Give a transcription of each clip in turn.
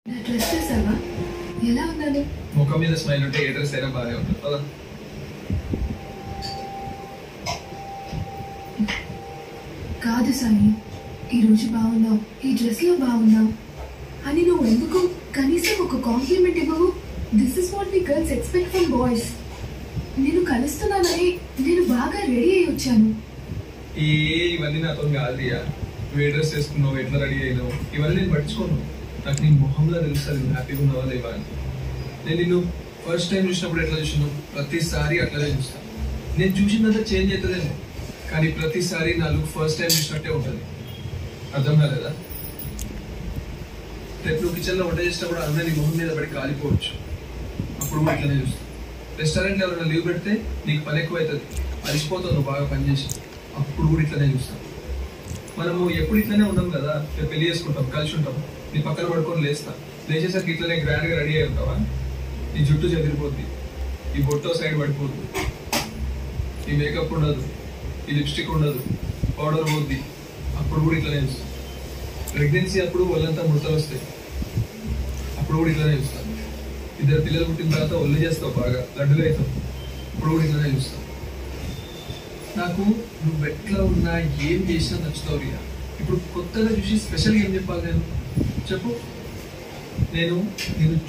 నా డ్రెస్ చూసావా ఎలా ఉన్నాను? ముఖం మీద స్మైల్ ఉంటే ఏ డ్రెస్ అయినా బాగానే ఉంటుంది కదా. కాదు సాయి, ఈ రోజు బాగున్నావు, ఈ డ్రెస్ లో బాగున్నావు అని నువ్వు ఎందుకు కనీసం ఒక కాంప్లిమెంట్ ఇవ్వవు? This is what we girls expect from boys. నేను కలుస్తున్నానని నేను బాగా రెడీ అయి వచ్చాను. ఇవన్నీ నాతో కాదు రియా. నువ్వు ఏ డ్రెస్ వేసుకున్నావు, ఎట్లా రెడీ అయినావు, ఇవన్నీ నేను పట్టించుకోను. నాకు నీ మొహంలో తెలుస్తుంది నువ్వు హ్యాపీగా ఉన్నావా లేవా అని. నేను నిన్ను ఫస్ట్ టైం చూసినప్పుడు ఎట్లా చూసినావు, ప్రతిసారి అట్లనే చూస్తాను. నేను చూసినంత చేంజ్ అవుతుందేమో, కానీ ప్రతిసారి నా లుక్ ఫస్ట్ టైం చూసినట్టే ఉంటుంది. అర్థం కాలేదా? రేపు నువ్వు కిచెన్లో వంట చేసినప్పుడు అన్న నీ మొహం మీద పడి కాలిపోవచ్చు, అప్పుడు కూడా ఇట్లనే చూస్తాను. రెస్టారెంట్లో ఎవరైనా లీవ్ పెడితే నీకు పని ఎక్కువ అవుతుంది, అలిసిపోతావు నువ్వు బాగా పనిచేసి, అప్పుడు కూడా ఇట్లనే చూస్తాను. మనము ఎప్పుడు ఇట్లనే ఉన్నాం కదా, రేపు పెళ్లి చేసుకుంటాం, కలిసి ఉంటాం, నీ పక్కన పడుకొని లేస్తా, లేచేసరికి ఇట్లనే గ్రాండ్గా రెడీ అయి ఉంటావా? నీ జుట్టు చెదిరిపోద్ది, ఈ బొట్టో సైడ్ పడిపోద్ది, ఈ మేకప్ ఉండదు, ఈ లిప్స్టిక్ ఉండదు, పౌడర్ పోద్ది, అప్పుడు కూడా ఇట్లనే చూస్తాం. ప్రెగ్నెన్సీ అప్పుడు ఒళ్ళంతా ముడతలు వస్తాయి, అప్పుడు కూడా ఇట్లనే చూస్తాం. ఇద్దరు పిల్లలు పుట్టిన తర్వాత ఒళ్ళు చేస్తావు, బాగా లడ్డుగా అవుతావు, అప్పుడు కూడా ఇట్లనే చూస్తాం. నాకు నువ్వు ఎట్లా ఉన్నా ఏం చేసినా నచ్చుతావు రియా. ఇప్పుడు కొత్తగా చూసి స్పెషల్గా ఏం చెప్పాలి నేను? చెప్పు. నేను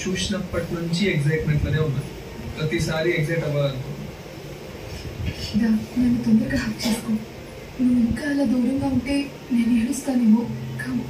చూసినప్పటి నుంచి ఎగ్జైట్మెంట్లోనే ఉన్నాను, ప్రతిసారి ఎగ్జైట్ అవ్వాలనుకో. నన్ను తొందరగా హక్ చేసుకో. నువ్వు ఇంకా అలా దూరంగా ఉంటే నేను ఏడుస్తానేమో. కమ్.